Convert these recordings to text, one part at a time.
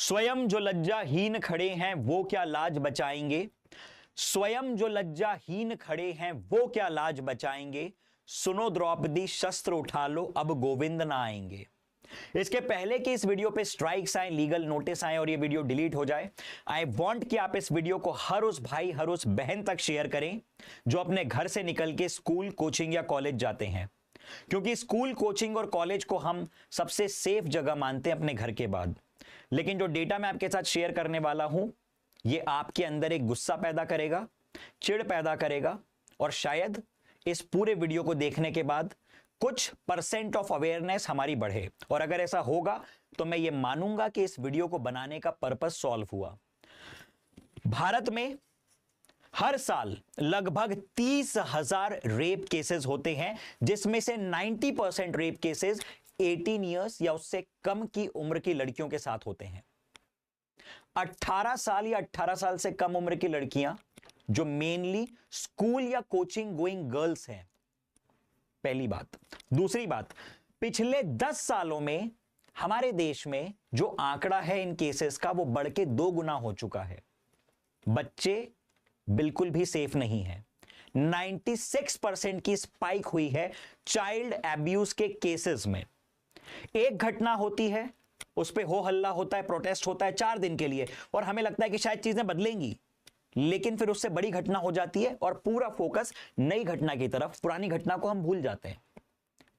स्वयं जो लज्जाहीन खड़े हैं वो क्या लाज बचाएंगे। स्वयं जो लज्जाहीन खड़े हैं वो क्या लाज बचाएंगे। सुनो द्रौपदी शस्त्र उठा लो अब गोविंद ना आएंगे। इसके पहले कि इस वीडियो पे स्ट्राइक्स आए, लीगल नोटिस आए और ये वीडियो डिलीट हो जाए, आई वांट कि आप इस वीडियो को हर उस भाई हर उस बहन तक शेयर करें जो अपने घर से निकल के स्कूल, कोचिंग या कॉलेज जाते हैं। क्योंकि स्कूल, कोचिंग और कॉलेज को हम सबसे सेफ जगह मानते हैं अपने घर के बाद। लेकिन जो डेटा मैं आपके साथ शेयर करने वाला हूं, यह आपके अंदर एक गुस्सा पैदा करेगा, चिढ़ पैदा करेगा और शायद इस पूरे वीडियो को देखने के बाद कुछ परसेंट ऑफ अवेयरनेस हमारी बढ़े। और अगर ऐसा होगा तो मैं ये मानूंगा कि इस वीडियो को बनाने का पर्पस सॉल्व हुआ। भारत में हर साल लगभग 30,000 रेप केसेस होते हैं, जिसमें से 90% रेप केसेस 18 इयर्स या उससे कम की उम्र की लड़कियों के साथ होते हैं। 18 साल या 18 साल से कम उम्र की लड़कियां जो मेनली स्कूल या कोचिंग गोइंग गर्ल्स हैं, पहली बात। दूसरी बात, पिछले 10 सालों में हमारे देश में जो आंकड़ा है इन केसेस का वो बढ़ के 2 गुना हो चुका है। बच्चे बिल्कुल भी सेफ नहीं है। 96% की स्पाइक हुई है चाइल्ड एब्यूज के केसेस में। एक घटना होती है, उस पर हो हल्ला होता है, प्रोटेस्ट होता है 4 दिन के लिए और हमें लगता है कि शायद चीजें बदलेंगी, लेकिन फिर उससे बड़ी घटना हो जाती है और पूरा फोकस नई घटना की तरफ, पुरानी घटना को हम भूल जाते हैं।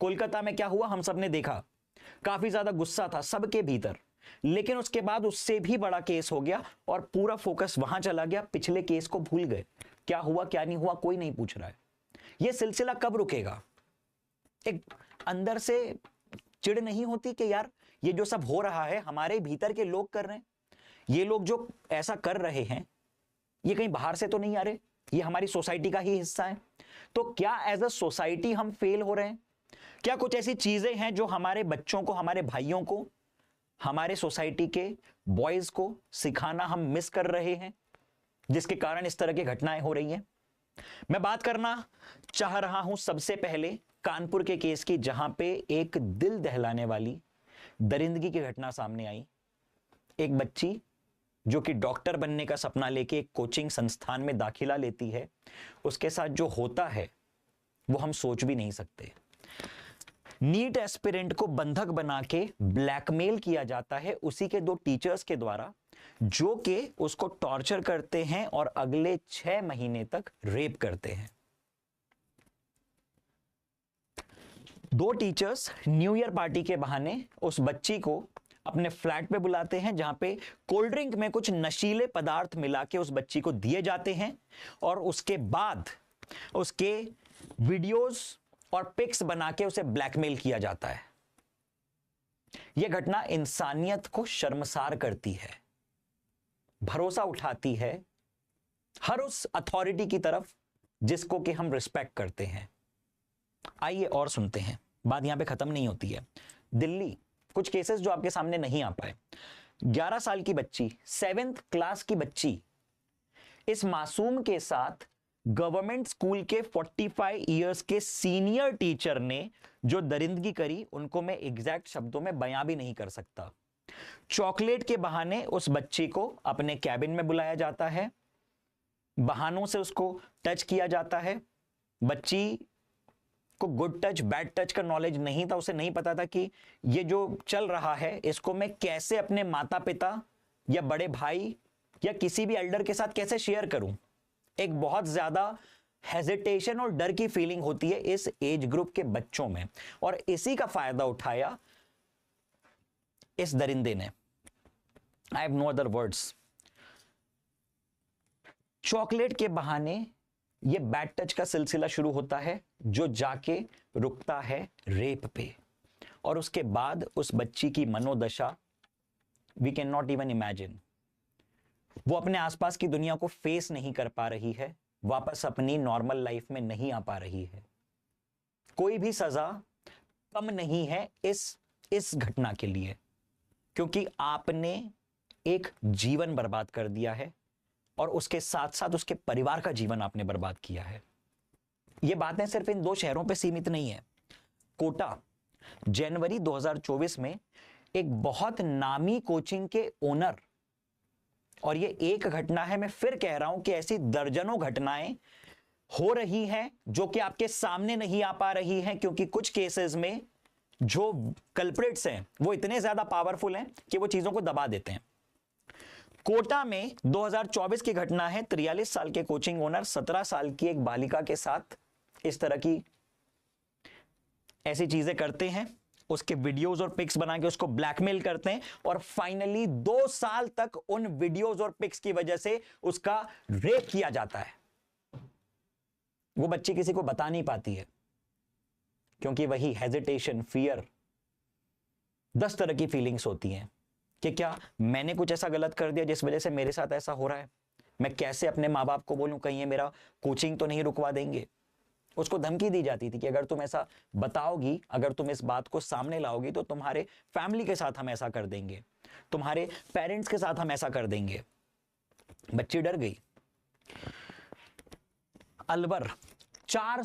कोलकाता में क्या हुआ हम सबने देखा, काफी ज्यादा गुस्सा था सबके भीतर, लेकिन उसके बाद उससे भी बड़ा केस हो गया और पूरा फोकस वहां चला गया, पिछले केस को भूल गए। क्या हुआ क्या नहीं हुआ कोई नहीं पूछ रहा है। यह सिलसिला कब रुकेगा? एक अंदर से चिढ़ नहीं होती कि यार ये जो सब हो रहा है हमारे भीतर के लोग कर रहे हैं, ये लोग जो ऐसा कर रहे हैं ये कहीं बाहर से तो नहीं आ रहे, ये हमारी सोसाइटी का ही हिस्सा है। तो क्या एज अ सोसाइटी हम फेल हो रहे हैं? क्या कुछ ऐसी चीजें हैं जो हमारे बच्चों को, हमारे भाइयों को, हमारे सोसाइटी के बॉयज को सिखाना हम मिस कर रहे हैं, जिसके कारण इस तरह की घटनाएं हो रही हैं? मैं बात करना चाह रहा हूं सबसे पहले कानपुर के केस की, जहां पे एक दिल दहलाने वाली दरिंदगी की घटना सामने आई। एक बच्ची जो कि डॉक्टर बनने का सपना लेके एक कोचिंग संस्थान में दाखिला लेती है, उसके साथ जो होता है वो हम सोच भी नहीं सकते। नीट एस्पिरेंट को बंधक बना के ब्लैकमेल किया जाता है उसी के 2 टीचर्स के द्वारा, जो कि उसको टॉर्चर करते हैं और अगले 6 महीने तक रेप करते हैं। 2 टीचर्स न्यू ईयर पार्टी के बहाने उस बच्ची को अपने फ्लैट पे बुलाते हैं, जहां पे कोल्ड ड्रिंक में कुछ नशीले पदार्थ मिला के उस बच्ची को दिए जाते हैं और उसके बाद उसके वीडियोस और पिक्स बना के उसे ब्लैकमेल किया जाता है। यह घटना इंसानियत को शर्मसार करती है, भरोसा उठाती है हर उस अथॉरिटी की तरफ जिसको कि हम रिस्पेक्ट करते हैं। आइए और सुनते हैं, बात यहां पे खत्म नहीं होती है। दिल्ली, कुछ केसेस जो आपके सामने नहीं आ पाए। 11 साल की बच्ची, 7th क्लास की बच्ची, इस मासूम के साथ गवर्नमेंट स्कूल के 45 इयर्स के सीनियर टीचर ने जो दरिंदगी करी, उनको मैं एग्जैक्ट शब्दों में बयां भी नहीं कर सकता। चॉकलेट के बहाने उस बच्ची को अपने कैबिन में बुलाया जाता है, बहानों से उसको टच किया जाता है। बच्ची को गुड टच बैड टच का नॉलेज नहीं था, उसे नहीं पता था कि ये जो चल रहा है इसको मैं कैसे अपने माता पिता या बड़े भाई या किसी भी एल्डर के साथ कैसे शेयर करूं। एक बहुत ज्यादा हेजिटेशन और डर की फीलिंग होती है इस एज ग्रुप के बच्चों में, और इसी का फायदा उठाया इस दरिंदे ने। I have no other words. Chocolate के बहाने ये बैड टच का सिलसिला शुरू होता है, जो जाके रुकता है रेप पे, और उसके बाद उस बच्ची की मनोदशा we can not even imagine. वो अपने आसपास की दुनिया को फेस नहीं कर पा रही है, वापस अपनी नॉर्मल लाइफ में नहीं आ पा रही है। कोई भी सजा कम नहीं है इस घटना के लिए, क्योंकि आपने एक जीवन बर्बाद कर दिया है और उसके साथ साथ उसके परिवार का जीवन आपने बर्बाद किया है। ये बातें सिर्फ इन 2 शहरों पे सीमित नहीं है। कोटा, जनवरी 2024 में एक बहुत नामी कोचिंग के ओनर, और ये एक घटना है, मैं फिर कह रहा हूं कि ऐसी दर्जनों घटनाएं हो रही हैं जो कि आपके सामने नहीं आ पा रही हैं, क्योंकि कुछ केसेस में जो कल्प्रिट्स हैं वो इतने ज्यादा पावरफुल हैं कि वो चीजों को दबा देते हैं। कोटा में 2024 की घटना है। 43 साल के कोचिंग ओनर 17 साल की एक बालिका के साथ इस तरह की ऐसी चीजें करते हैं, उसके वीडियोस और पिक्स बना के उसको ब्लैकमेल करते हैं, और फाइनली 2 साल तक उन वीडियोस और पिक्स की वजह से उसका रेप किया जाता है। वो बच्ची किसी को बता नहीं पाती है, क्योंकि वही हेजिटेशन, फियर, 10 तरह की फीलिंग्स होती हैं कि क्या मैंने कुछ ऐसा गलत कर दिया जिस वजह से मेरे साथ ऐसा हो रहा है। मैं कैसे अपने माँ बाप को बोलूं, कहीं ये मेरा कोचिंग तो नहीं रुकवा देंगे। उसको धमकी दी जाती थी कि अगर तुम ऐसा बताओगी, अगर तुम इस बात को सामने लाओगी तो तुम्हारे फैमिली के साथ हम ऐसा कर देंगे, तुम्हारे पेरेंट्स के साथ हम ऐसा कर देंगे। बच्ची डर गई। अलवर 4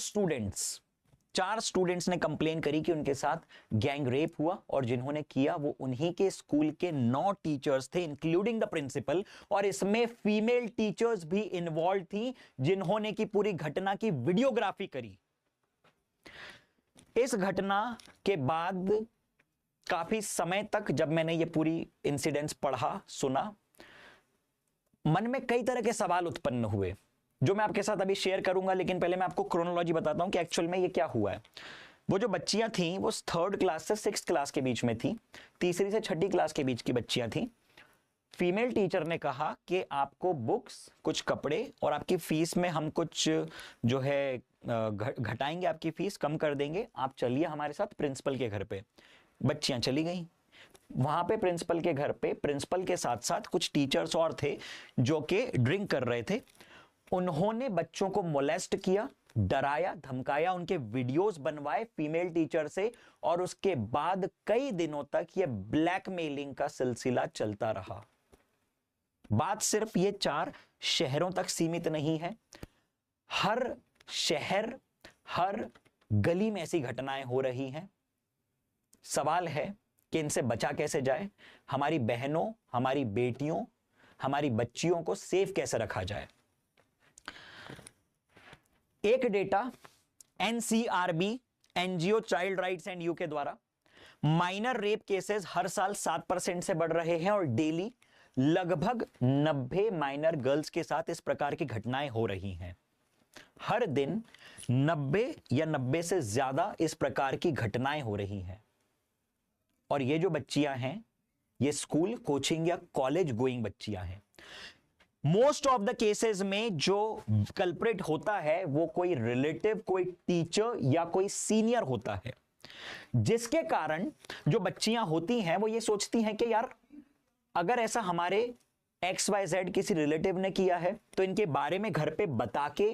स्टूडेंट्स ने कंप्लेन करी कि उनके साथ गैंग रेप हुआ, और जिन्होंने किया वो उन्हीं के स्कूल के 9 टीचर्स थे, इंक्लूडिंग द प्रिंसिपल, और इसमें फीमेल टीचर्स भी इन्वॉल्व थी, जिन्होंने की पूरी घटना की वीडियोग्राफी करी। इस घटना के बाद काफी समय तक जब मैंने ये पूरी इंसिडेंट्स पढ़ा, सुना, मन में कई तरह के सवाल उत्पन्न हुए जो मैं आपके साथ अभी शेयर करूंगा। लेकिन पहले मैं आपको क्रोनोलॉजी बताता हूं कि एक्चुअल में ये क्या हुआ है। वो जो बच्चियां थीं वो 3rd क्लास से 6th क्लास के बीच में थी, 3री से 6ठी क्लास के बीच की बच्चियां थीं। फीमेल टीचर ने कहा कि आपको बुक्स, कुछ कपड़े और आपकी फीस में हम कुछ जो है घटाएंगे, आपकी फीस कम कर देंगे, आप चलिए हमारे साथ प्रिंसिपल के घर पे। बच्चियां चली गई। वहां पे प्रिंसिपल के घर पे प्रिंसिपल के साथ साथ कुछ टीचर्स और थे जो कि ड्रिंक कर रहे थे। उन्होंने बच्चों को मोलेस्ट किया, डराया, धमकाया, उनके वीडियोस बनवाए फीमेल टीचर से, और उसके बाद कई दिनों तक यह ब्लैकमेलिंग का सिलसिला चलता रहा। बात सिर्फ ये 4 शहरों तक सीमित नहीं है। हर शहर, हर गली में ऐसी घटनाएं हो रही हैं। सवाल है कि इनसे बचा कैसे जाए, हमारी बहनों, हमारी बेटियों, हमारी बच्चियों को सेफ कैसे रखा जाए। एक data NCRB, NGO child rights and UK द्वारा, माइनर रेप केसेस हर साल 7% से बढ़ रहे हैं, और डेली लगभग 90 माइनर गर्ल्स के साथ इस प्रकार की घटनाएं हो रही हैं। हर दिन 90 या 90 से ज्यादा इस प्रकार की घटनाएं हो रही हैं। और ये जो बच्चियां हैं ये स्कूल, कोचिंग या कॉलेज गोइंग बच्चियां हैं। मोस्ट ऑफ द केसेस में जो कल्प्रिट होता है वो कोई रिलेटिव, कोई टीचर या कोई सीनियर होता है, जिसके कारण जो बच्चियां होती हैं वो ये सोचती हैं कि यार अगर ऐसा हमारे XYZ किसी रिलेटिव ने किया है तो इनके बारे में घर पे बता के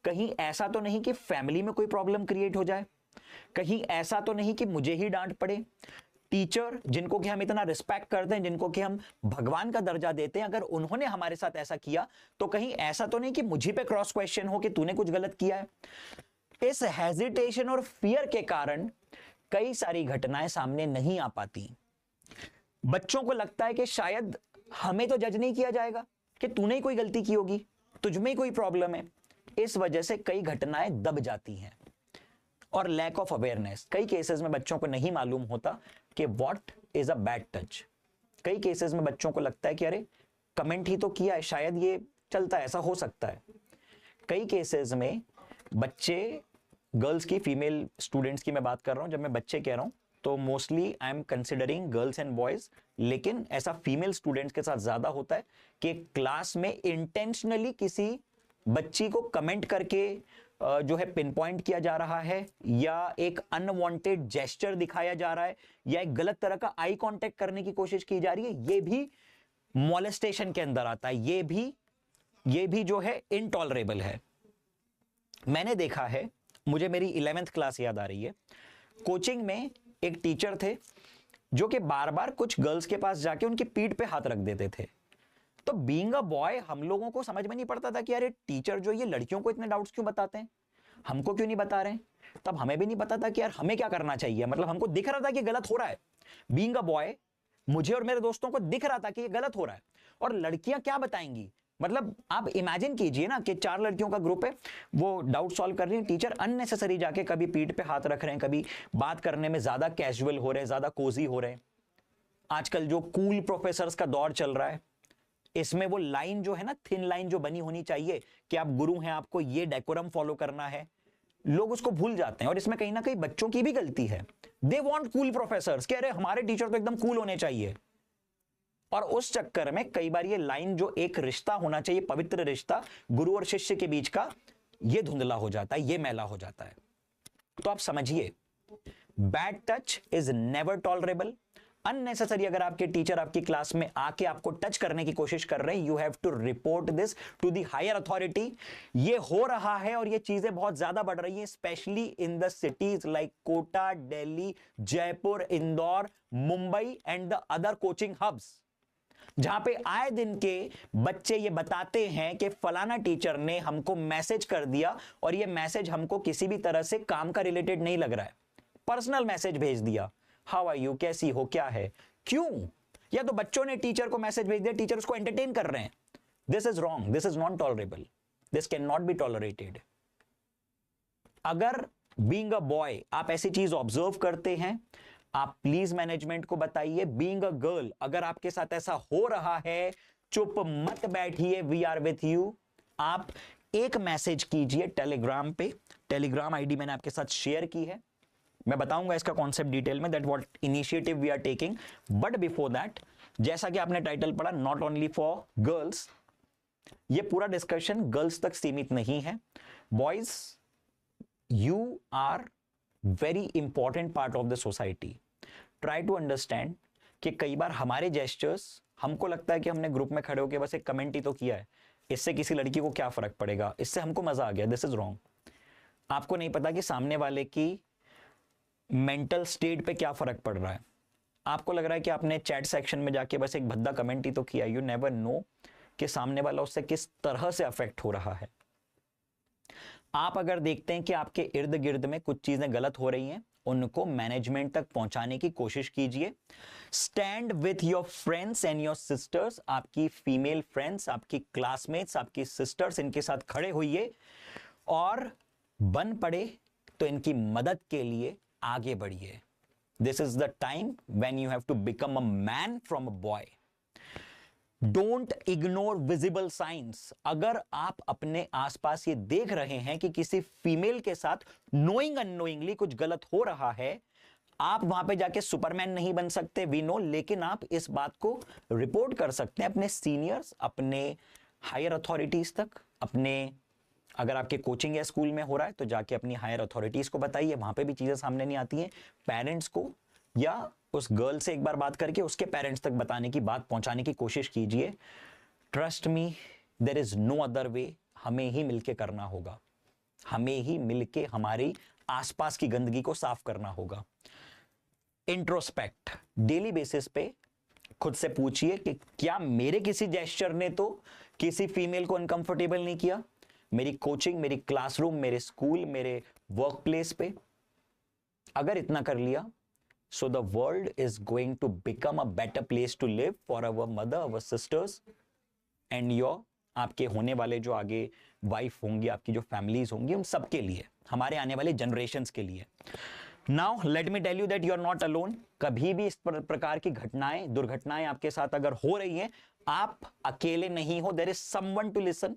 कहीं ऐसा तो नहीं कि फैमिली में कोई प्रॉब्लम क्रिएट हो जाए, कहीं ऐसा तो नहीं कि मुझे ही डांट पड़े। टीचर जिनको कि हम इतना रिस्पेक्ट करते हैं, जिनको कि हम भगवान का दर्जा देते हैं, अगर उन्होंने हमारे साथ ऐसा किया तो कहीं ऐसा तो नहीं कि मुझे पे क्रॉस क्वेश्चन हो कि तूने कुछ गलत किया है। इस हेजिटेशन और फियर के कारण कई सारी घटनाएं सामने नहीं आ पाती। बच्चों को लगता है कि शायद हमें तो जज नहीं किया जाएगा, कि तूने ही कोई गलती की होगी, तुझ में ही कोई प्रॉब्लम है। इस वजह से कई घटनाएं दब जाती हैं। और लैक ऑफ अवेयरनेस, कई केसेस में बच्चों को नहीं मालूम होता कि what is a bad touch. कई केसेस में बच्चों को लगता है कि अरे कमेंट ही तो किया है, शायद ये चलता है, ऐसा हो सकता है। कई केसेस में बच्चे, गर्ल्स की, फीमेल स्टूडेंट्स की मैं बात कर रहा हूं, जब मैं बच्चे कह रहा हूं तो mostly I am considering girls and boys, लेकिन ऐसा फीमेल स्टूडेंट्स के साथ ज्यादा होता है कि क्लास में इंटेंशनली किसी बच्ची को कमेंट करके जो है पिन पॉइंट किया जा रहा है, या एक अनवांटेड जेस्चर दिखाया जा रहा है, या एक गलत तरह का आई कांटेक्ट करने की कोशिश की जा रही है। ये भी मोलेस्टेशन के अंदर आता है, ये भी जो है इनटॉलरेबल है। मैंने देखा है, मुझे मेरी 11th क्लास याद आ रही है। कोचिंग में एक टीचर थे जो कि बार बार कुछ गर्ल्स के पास जाके उनकी पीठ पे हाथ रख देते थे। तो बीइंग अ बॉय हम लोगों को समझ में नहीं पड़ता था कि अरे टीचर जो ये लड़कियों को इतने डाउट्स क्यों बताते हैं, हमको क्यों नहीं बता रहे हैं। तब हमें भी नहीं पता था कि यार हमें क्या करना चाहिए, मतलब हमको दिख रहा था कि गलत हो रहा है। बीइंग अ बॉय मुझे और मेरे दोस्तों को दिख रहा था कि ये गलत हो रहा है, और लड़कियां क्या बताएंगी? मतलब आप इमेजिन कीजिए ना कि 4 लड़कियों का ग्रुप है, वो डाउट सॉल्व कर रही हैं, टीचर अननेसेसरी जाके कभी पीठ पे हाथ रख रहे हैं, कभी बात करने में ज्यादा कैजुअल हो रहे हैं, ज्यादा कोजी हो रहे हैं। आजकल जो कूल प्रोफेसर्स का दौर चल रहा है, इसमें वो लाइन जो है ना, थिन लाइन जो बनी होनी चाहिए कि आप गुरु हैं, आपको ये डेकोरम फॉलो करना है, लोग उसको भूल जाते हैं। और इसमें कहीं ना कहीं बच्चों की भी गलती है। दे वांट कूल प्रोफेसर्स, कह रहे हमारे टीचर तो एकदम कूल होने चाहिए, और उस चक्कर में कई बार ये लाइन जो एक रिश्ता होना चाहिए, पवित्र रिश्ता गुरु और शिष्य के बीच का, ये धुंधला हो जाता है, ये मैला हो जाता है। तो आप समझिए, bad touch is never tolerable. Unnecessary अगर आपके टीचर आपकी क्लास में आके आपको टच करने की कोशिश कर रहे हैं, you have to report this to the higher authority. ये हो रहा है और ये चीजें बहुत ज्यादा बढ़ रही हैं, specially in the cities like Kota, Delhi, Jaipur, Indore, Mumbai and the other coaching hubs, जहां पे आए दिन के बच्चे ये बताते हैं कि फलाना टीचर ने हमको मैसेज कर दिया और ये मैसेज हमको किसी भी तरह से काम का रिलेटेड नहीं लग रहा है, पर्सनल मैसेज भेज दिया, हाउ आर यू, कैसी हो, क्या है, क्यों? या तो बच्चों ने टीचर को मैसेज भेज दिया, टीचर उसको एंटरटेन कर रहे हैं। This is wrong, this is not tolerable, this can not be tolerated. अगर बीइंग अ बॉय आप ऐसी चीज ऑब्जर्व करते हैं, आप प्लीज मैनेजमेंट को बताइए। बीइंग अ गर्ल अगर आपके साथ ऐसा हो रहा है, चुप मत बैठिए, वी आर विथ यू। आप एक मैसेज कीजिए टेलीग्राम पे, टेलीग्राम आईडी मैंने आपके साथ शेयर की है, मैं बताऊंगा इसका कॉन्सेप्ट डिटेल में, that what initiative we are taking. But before that, जैसा कि आपने टाइटल पढ़ा, नॉट ओनली फॉर गर्ल्स, ये पूरा डिस्कशन गर्ल्स तक सीमित नहीं है। Boys, you are very important part of the society. Try to understand कि कई बार हमारे जेस्चर्स, हमको लगता है कि हमने ग्रुप में खड़े होकर बस एक कमेंट ही तो किया है, इससे किसी लड़की को क्या फर्क पड़ेगा, इससे हमको मजा आ गया। This is wrong. आपको नहीं पता कि सामने वाले की मेंटल स्टेट पे क्या फर्क पड़ रहा है। आपको लग रहा है कि आपने चैट सेक्शन में जाके बस एक भद्दा कमेंट ही तो किया, यू नेवर नो कि सामने वाला उससे किस तरह से अफेक्ट हो रहा है। आप अगर देखते हैं कि आपके इर्द गिर्द में कुछ चीजें गलत हो रही हैं, उनको मैनेजमेंट तक पहुंचाने की कोशिश कीजिए। Stand with your friends and your sisters, आपकी फीमेल फ्रेंड्स, आपकी क्लासमेट्स, आपकी सिस्टर्स, इनके साथ खड़े होइए, और बन पड़े तो इनकी मदद के लिए आगे बढ़िए। This is the time when you have to become a man from a boy. Don't ignore visible science. अगर आप अपने आसपास ये देख रहे हैं कि किसी फीमेल के साथ नोइंग अननोइंगली कुछ गलत हो रहा है, आप वहां पे जाके सुपरमैन नहीं बन सकते, वी नो, लेकिन आप इस बात को रिपोर्ट कर सकते हैं अपने सीनियर्स, अपने हायर अथॉरिटीज तक, अपने, अगर आपके कोचिंग या स्कूल में हो रहा है तो जाके अपनी हायर अथॉरिटीज को बताइए, वहां पे भी चीजें सामने नहीं आती हैं। पेरेंट्स को या उस गर्ल से एक बार बात करके उसके पेरेंट्स तक बताने की, बात पहुंचाने की कोशिश कीजिए। Trust me, there is no other way. हमें ही मिलके करना होगा, हमें ही मिलके हमारी आसपास की गंदगी को साफ करना होगा। इंट्रोस्पेक्ट, डेली बेसिस पे खुद से पूछिए कि क्या मेरे किसी जेस्चर ने तो किसी फीमेल को अनकंफर्टेबल नहीं किया, मेरी कोचिंग, मेरी क्लासरूम, मेरे स्कूल, मेरे वर्क प्लेस पे। अगर इतना कर लिया, so the world is going to become a better place to live for our mother, our sisters and your, आपके होने वाले जो आगे वाइफ होंगी, आपकी जो फैमिलीज होंगी, उन सबके लिए, हमारे आने वाले जनरेशंस के लिए। Now let me tell you that you are not alone. कभी भी इस प्रकार की घटनाएं, दुर्घटनाएं आपके साथ अगर हो रही हैं, आप अकेले नहीं हो। There is someone to listen,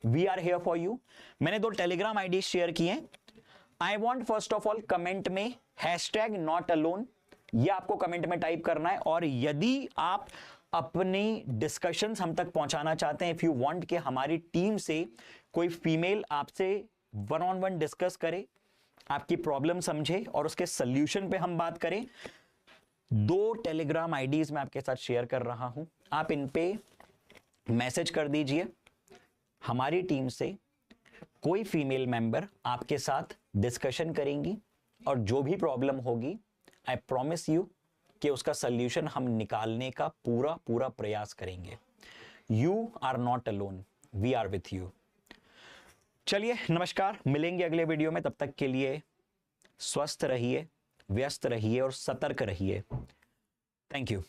we are here for you. मैंने 2 टेलीग्राम आईडी शेयर किए हैं। I want first of all comment में हैशटैग नॉट अलोन, ये आपको कमेंट में टाइप करना है। और यदि आप अपनी डिस्कशंस हम तक पहुंचाना चाहते हैं, इफ यू वांट कि हमारी टीम से कोई फीमेल आपसे 1-on-1 डिस्कस करे, आपकी प्रॉब्लम समझे और उसके सोल्यूशन पे हम बात करें, 2 टेलीग्राम आईडीज मैं आपके साथ शेयर कर रहा हूं। आप इन पे मैसेज कर दीजिए। हमारी टीम से कोई फीमेल मेंबर आपके साथ डिस्कशन करेंगी, और जो भी प्रॉब्लम होगी, आई प्रॉमिस यू कि उसका सल्यूशन हम निकालने का पूरा पूरा प्रयास करेंगे। You are not alone, we are with you. चलिए, नमस्कार, मिलेंगे अगले वीडियो में। तब तक के लिए स्वस्थ रहिए, व्यस्त रहिए और सतर्क रहिए। Thank you.